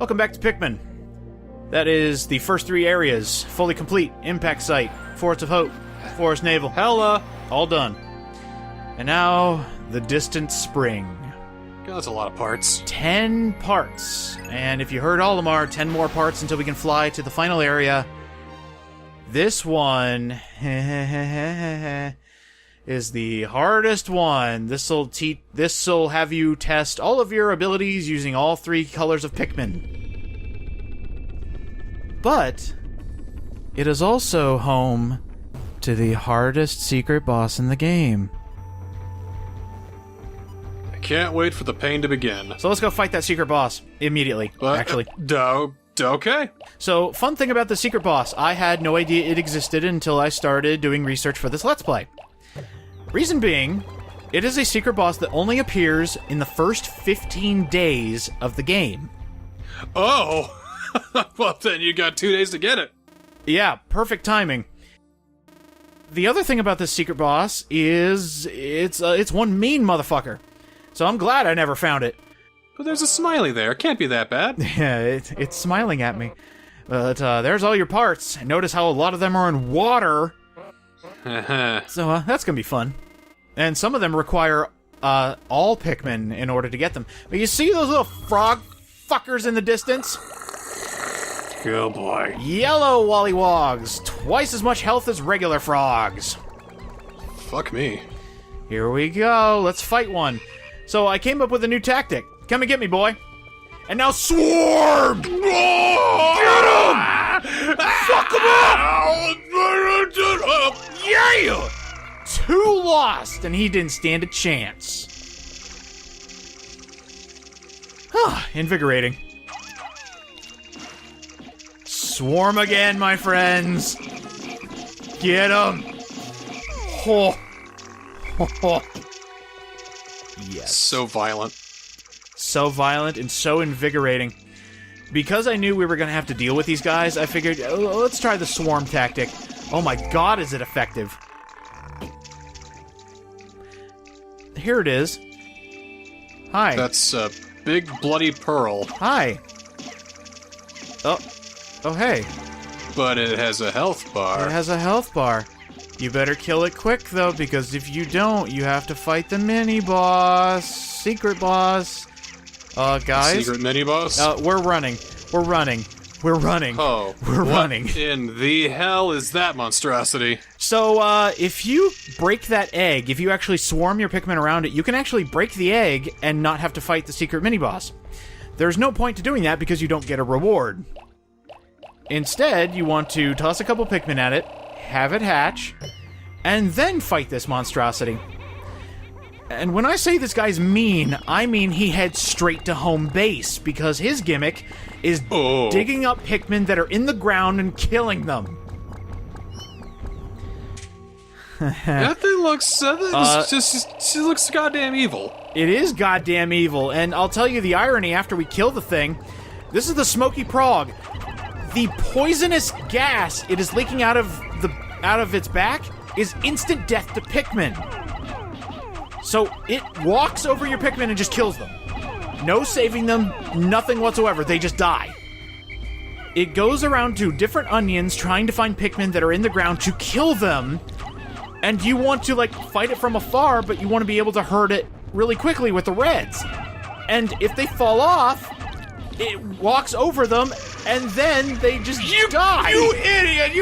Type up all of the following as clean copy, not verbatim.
Welcome back to Pikmin. That is the first 3 areas, fully complete. Impact Site, Forest of Hope, Forest Navel. Hella! All done. And now, the Distant Spring. God, that's a lot of parts. 10 parts. And if you heard Olimar, 10 more parts until we can fly to the final area. This one is the hardest one. This'll have you test all of your abilities using all 3 colors of Pikmin. But it is also home to the hardest secret boss in the game. I can't wait for the pain to begin. So let's go fight that secret boss immediately, actually. Okay. So, fun thing about the secret boss, I had no idea it existed until I started doing research for this Let's Play. Reason being, it is a secret boss that only appears in the first 15 days of the game. Oh! Well, then you got 2 days to get it. Yeah, perfect timing. The other thing about this secret boss is it's one mean motherfucker. So I'm glad I never found it. But there's a smiley there. Can't be that bad. Yeah, it's smiling at me. But there's all your parts. Notice how a lot of them are in water. So that's gonna be fun. And some of them require all Pikmin in order to get them. But you see those little frog fuckers in the distance? Oh boy. Yellow Wollywogs. Twice as much health as regular frogs. Fuck me. Here we go. Let's fight one. So I came up with a new tactic. Come and get me, boy. And now swarm! Get him! Fuck him up! Yeah! 2 lost, and he didn't stand a chance. Invigorating. Swarm again, my friends. Get him! Oh. Yes. So violent. So violent and so invigorating. Because I knew we were going to have to deal with these guys, I figured, let's try the swarm tactic. Oh my god, is it effective. Here it is. Hi. That's a big bloody pearl. Hi. Oh, hey. But it has a health bar. It has a health bar. You better kill it quick, though, because if you don't, you have to fight the mini-boss. Secret boss. Guys? Secret mini-boss? We're running. We're running. We're running. Oh. We're running. What in the hell is that monstrosity? So, if you break that egg, if you actually swarm your Pikmin around it, you can actually break the egg and not have to fight the secret mini-boss. There's no point to doing that because you don't get a reward. Instead, you want to toss a couple Pikmin at it, have it hatch, and then fight this monstrosity. And when I say this guy's mean, I mean he heads straight to home base, because his gimmick is digging up Pikmin that are in the ground and killing them. That thing looks... she looks goddamn evil. It is goddamn evil, and I'll tell you the irony after we kill the thing. This is the Smokey Progg. The poisonous gas it is leaking out of its back is instant death to Pikmin. So it walks over your Pikmin and just kills them. No saving them, nothing whatsoever. They just die. It goes around to different onions trying to find Pikmin that are in the ground to kill them. And you want to, like, fight it from afar, but you want to be able to hurt it really quickly with the reds. And if they fall off, it walks over them, and then they just die. You idiot!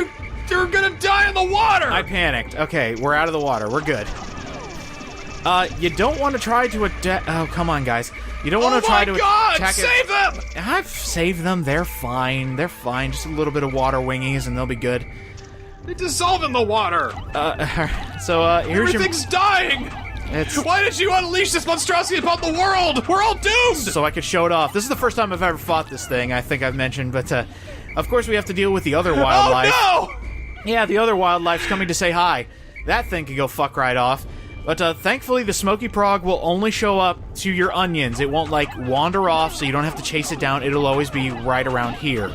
You're gonna die in the water! I panicked. Okay, we're out of the water. We're good. You don't want to try to attack... Oh, come on, guys. You don't want to try to attack it. Save them! I've saved them. They're fine. They're fine. Just a little bit of water wingies, and they'll be good. They dissolve in the water! Here's Everything's dying! Why did you unleash this monstrosity upon the world? We're all doomed! So I could show it off. This is the first time I've ever fought this thing, I think I've mentioned, but, of course we have to deal with the other wildlife. Oh, no! Yeah, the other wildlife's coming to say hi. That thing could go fuck right off. But, thankfully, the Smokey Progg will only show up to your onions. It won't, like, wander off, so you don't have to chase it down. It'll always be right around here.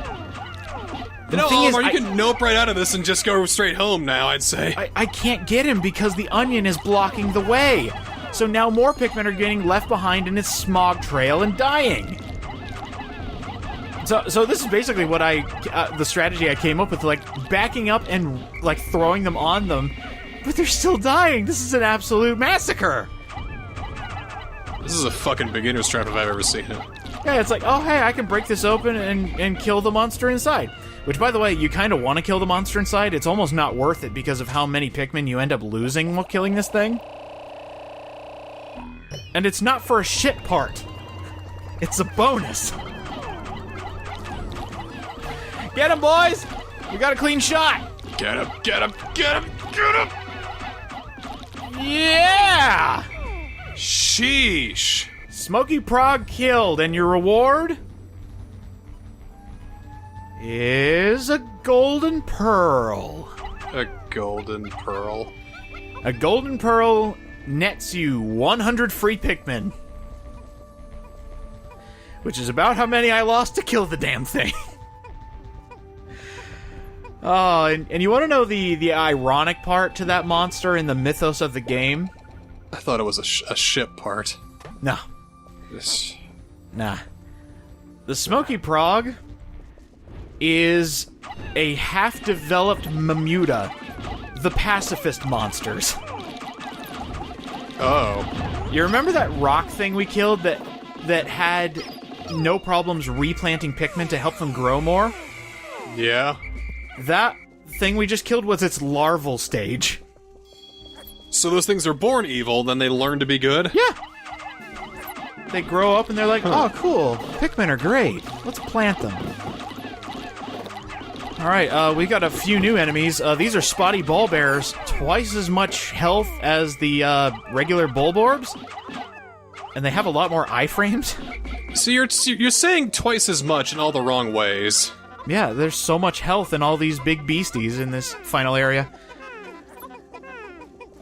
You know, Olimar, you can nope right out of this and just go straight home now, I'd say. I can't get him because the onion is blocking the way. So now more Pikmin are getting left behind in its smog trail and dying. So this is basically what the strategy I came up with, like, backing up and, like, throwing them on them, but they're still dying. This is an absolute massacre. This is a fucking beginner's trap if I've ever seen it. Yeah, it's like, oh, hey, I can break this open and kill the monster inside. Which, by the way, you kind of want to kill the monster inside. It's almost not worth it because of how many Pikmin you end up losing while killing this thing. And it's not for a shit part. It's a bonus. Get him, boys! We got a clean shot! Get him, get him, get him, get him! Yeah! Sheesh. Smokey Progg killed, and your reward is a golden pearl. A golden pearl. A golden pearl nets you 100 free Pikmin. Which is about how many I lost to kill the damn thing. Oh, and you want to know the ironic part to that monster in the mythos of the game? I thought it was a ship part. No. Nah. The Smokey Progg is a half-developed Mamuta, the pacifist monsters. Oh. You remember that rock thing we killed that had no problems replanting Pikmin to help them grow more? Yeah. That thing we just killed was its larval stage. So those things are born evil, then they learn to be good? Yeah. They grow up and they're like, oh, cool. Pikmin are great. Let's plant them. Alright, we got a few new enemies. These are spotty ball bears. Twice as much health as the regular Bulborbs. And they have a lot more iframes. So you're saying twice as much in all the wrong ways. Yeah, there's so much health in all these big beasties in this final area.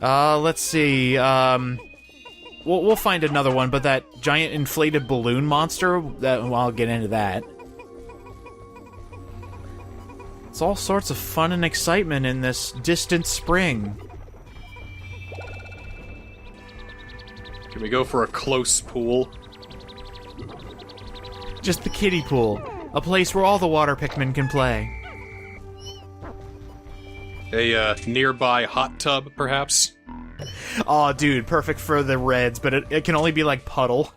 Let's see, we'll find another one, but that giant inflated balloon monster, well, I'll get into that. It's all sorts of fun and excitement in this distant spring. Can we go for a close pool? Just the kiddie pool. A place where all the water Pikmin can play. A nearby hot tub, perhaps? Aw, dude, perfect for the reds, but it can only be like puddle.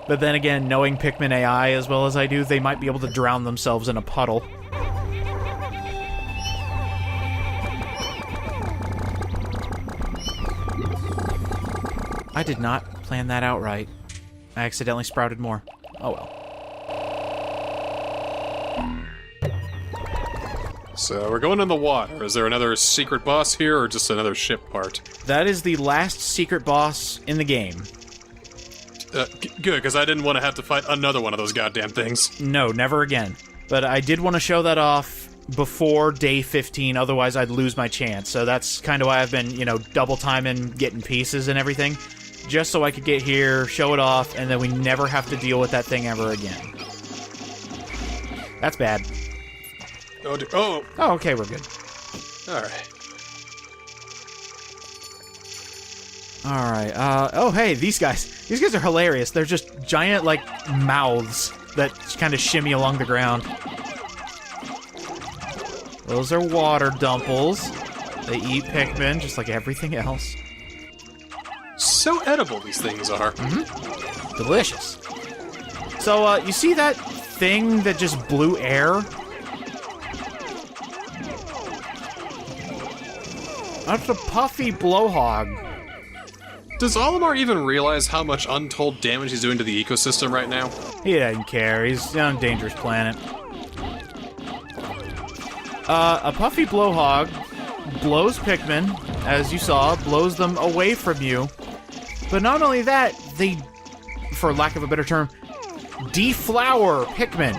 But then again, knowing Pikmin AI as well as I do, they might be able to drown themselves in a puddle. I did not plan that out right. I accidentally sprouted more. Oh well. So, we're going in the water. Is there another secret boss here, or just another ship part? That is the last secret boss in the game. Good, because I didn't want to have to fight another one of those goddamn things. No, never again. But I did want to show that off before day 15, otherwise I'd lose my chance. So that's kind of why I've been, double timing, getting pieces and everything. Just so I could get here, show it off, and then we never have to deal with that thing ever again. That's bad. Oh, okay, we're good. Alright. Alright, oh hey, these guys. These guys are hilarious. They're just giant, mouths that kind of shimmy along the ground. Those are water dumples. They eat Pikmin, just like everything else. So edible these things are. Mm-hmm. Delicious. So, you see that thing that just blew air? That's a puffy blowhog. Does Olimar even realize how much untold damage he's doing to the ecosystem right now? He doesn't care. He's on a dangerous planet. A puffy blowhog blows Pikmin, as you saw, blows them away from you. But not only that, they, for lack of a better term, deflower Pikmin.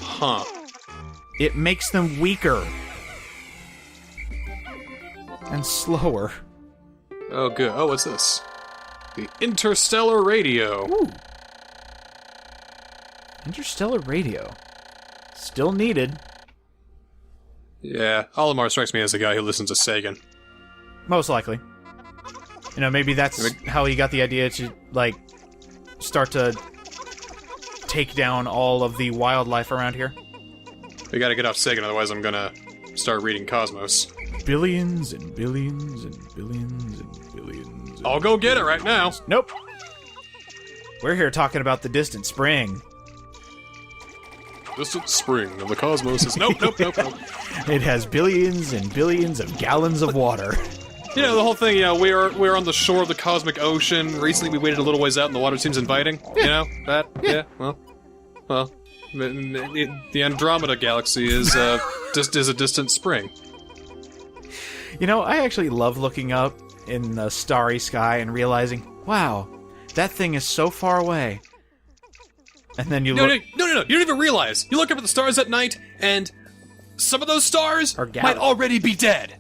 Huh. It makes them weaker. And slower. Oh, good. Oh, what's this? The interstellar radio. Ooh. Interstellar radio. Still needed. Yeah, Olimar strikes me as a guy who listens to Sagan. Most likely. You know, maybe that's how he got the idea to, like, start to take down all of the wildlife around here. We gotta get off Sagan, otherwise I'm gonna start reading Cosmos. Billions and billions and billions and billions. I'll go get it right now. Nope. We're here talking about the distant spring. Distant spring of the cosmos is... Nope. It has billions and billions of gallons of water. You know, the whole thing, we're on the shore of the cosmic ocean. Recently we waited a little ways out and the water seems inviting. Yeah. You know, that, yeah, well, the Andromeda galaxy is a distant spring. You know, I actually love looking up in the starry sky and realizing, wow, that thing is so far away. And then you look... No, you don't even realize. You look up at the stars at night, and some of those stars might already be dead.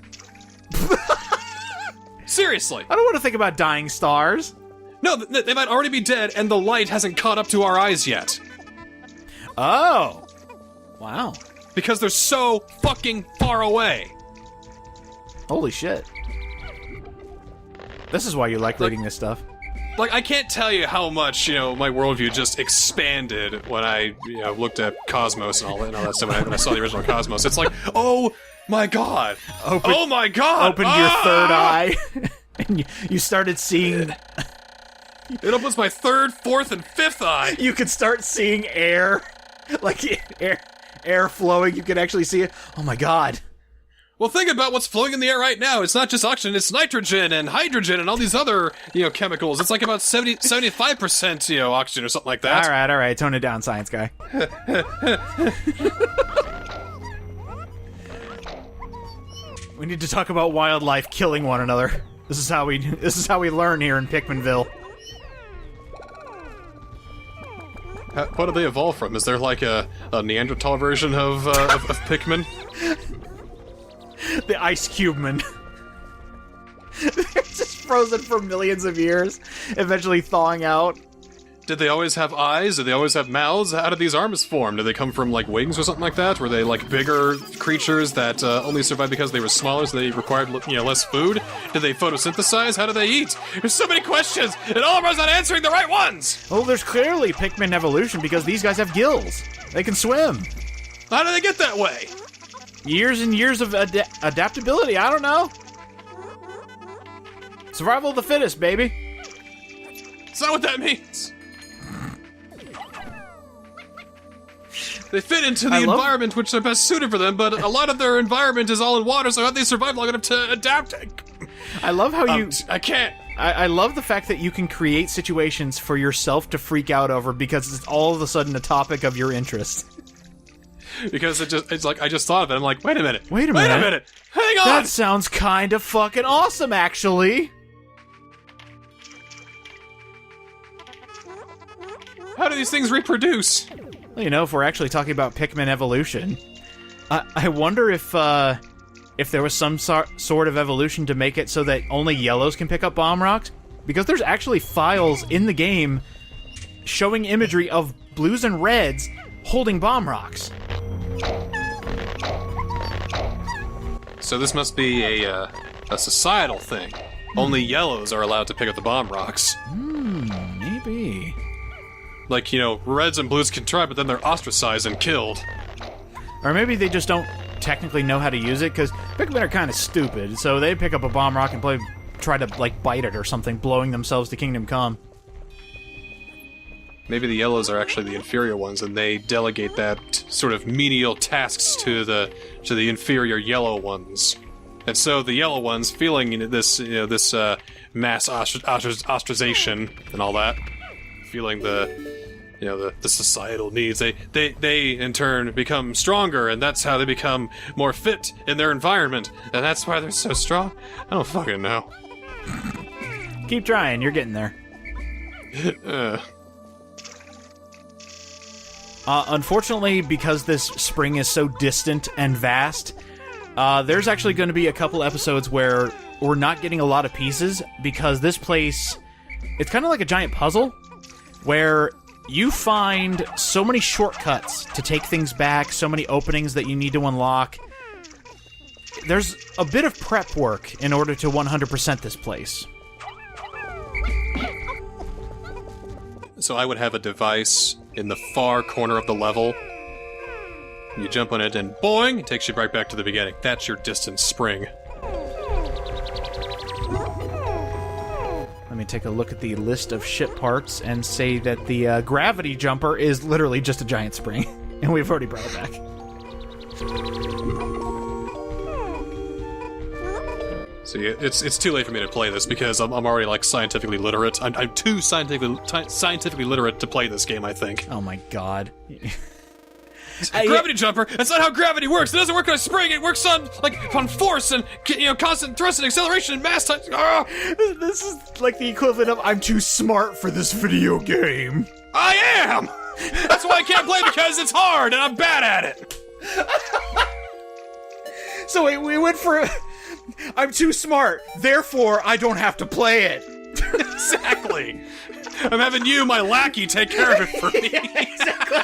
Seriously. I don't want to think about dying stars. No, they might already be dead, and the light hasn't caught up to our eyes yet. Oh. Wow. Because they're so fucking far away. Holy shit. This is why you like reading this stuff. Like, I can't tell you how much, my worldview just expanded when I, looked at Cosmos and all that stuff, when I saw the original Cosmos. It's like, oh my god! Oh my god! Opened your third eye, and you started seeing... It opens my third, fourth, and fifth eye! You could start seeing air. Like, air flowing, you could actually see it. Oh my god. Well, think about what's flowing in the air right now. It's not just oxygen, it's nitrogen and hydrogen and all these other, chemicals. It's like about 75%, oxygen or something like that. All right. Tone it down, science guy. We need to talk about wildlife killing one another. This is how we learn here in Pikminville. What do they evolve from? Is there like a Neanderthal version of Pikmin? The Ice Cube Man. They're just frozen for millions of years, eventually thawing out. Did they always have eyes? Did they always have mouths? How did these arms form? Did they come from, like, wings or something like that? Were they, like, bigger creatures that only survived because they were smaller, so they required, less food? Did they photosynthesize? How do they eat? There's so many questions, and all of us not answering the right ones! Well, there's clearly Pikmin evolution because these guys have gills. They can swim. How do they get that way? Years and years of adaptability, I don't know. Survival of the fittest, baby. Is that what that means? They fit into the environment which are best suited for them, but a lot of their environment is all in water, so how do they survive long enough to adapt? I love how you... I can't. I love the fact that you can create situations for yourself to freak out over because it's all of a sudden a topic of your interest. Because it's like, I just thought of it, I'm like, wait a minute, hang on! That sounds kind of fucking awesome, actually! How do these things reproduce? Well, if we're actually talking about Pikmin evolution, I wonder if there was some sort of evolution to make it so that only yellows can pick up bomb rocks? Because there's actually files in the game showing imagery of blues and reds holding bomb rocks. So this must be a societal thing. Only yellows are allowed to pick up the bomb rocks. Maybe. Like, reds and blues can try, but then they're ostracized and killed. Or maybe they just don't technically know how to use it, because Pikmin are kind of stupid, so they pick up a bomb rock and try to, bite it or something, blowing themselves to Kingdom Come. Maybe the yellows are actually the inferior ones, and they delegate that sort of menial tasks to the inferior yellow ones. And so the yellow ones, feeling this mass ostracization and all that, feeling the societal needs, they in turn become stronger, and that's how they become more fit in their environment, and that's why they're so strong. I don't fucking know. Keep trying, you're getting there. Unfortunately, because this spring is so distant and vast, there's actually going to be a couple episodes where we're not getting a lot of pieces, because this place, it's kind of like a giant puzzle, where you find so many shortcuts to take things back, so many openings that you need to unlock. There's a bit of prep work in order to 100% this place. So I would have a device in the far corner of the level. You jump on it and boing, it takes you right back to the beginning. That's your distance spring. Let me take a look at the list of ship parts and say that the gravity jumper is literally just a giant spring. And we've already brought it back. See, it's too late for me to play this because I'm already like scientifically literate. I'm too scientifically literate to play this game, I think. Oh my god. Gravity jumper. That's not how gravity works. It doesn't work on a spring. It works on force and constant thrust and acceleration and mass times. This is like the equivalent of I'm too smart for this video game. I am. That's why I can't play because it's hard and I'm bad at it. So wait, we went for I'm too smart, therefore I don't have to play it. Exactly. I'm having you, my lackey, take care of it for me. Exactly.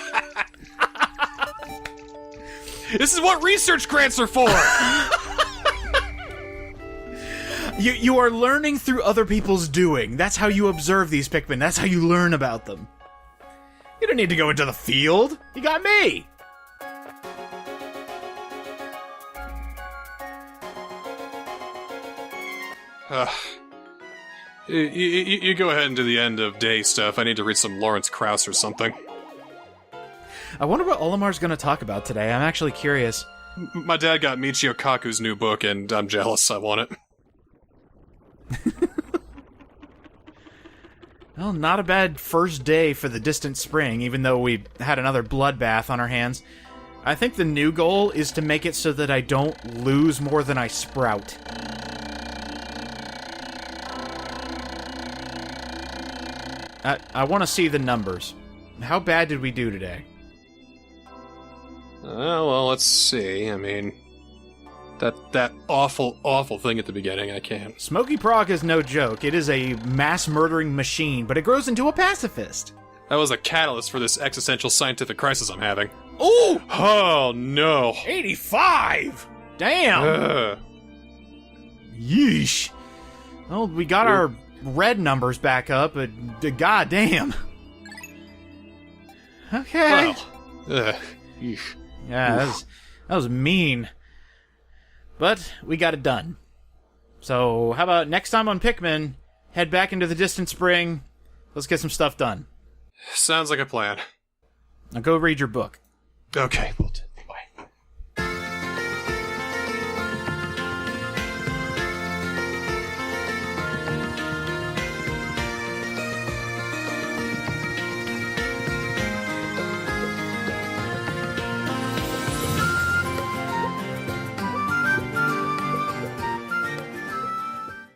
This is what research grants are for! You are learning through other people's doing. That's how you observe these Pikmin. That's how you learn about them. You don't need to go into the field. You got me! You go ahead and do the end of day stuff. I need to read some Lawrence Krauss or something. I wonder what Olimar's going to talk about today. I'm actually curious. My dad got Michio Kaku's new book, and I'm jealous. I want it. Well, not a bad first day for the Distant Spring, even though we had another bloodbath on our hands. I think the new goal is to make it so that I don't lose more than I sprout. I want to see the numbers. How bad did we do today? Well, let's see. I mean, that awful thing at the beginning, I can't. Smokey Progg is no joke. It is a mass-murdering machine, but it grows into a pacifist. That was a catalyst for this existential scientific crisis I'm having. Ooh! Oh, no. 85! Damn! Yeesh. Well, we got our red numbers back up, but goddamn. Okay. Well, yeah, that was mean. But we got it done. So, how about next time on Pikmin, head back into the Distant Spring, let's get some stuff done. Sounds like a plan. Now go read your book. Okay, we'll do.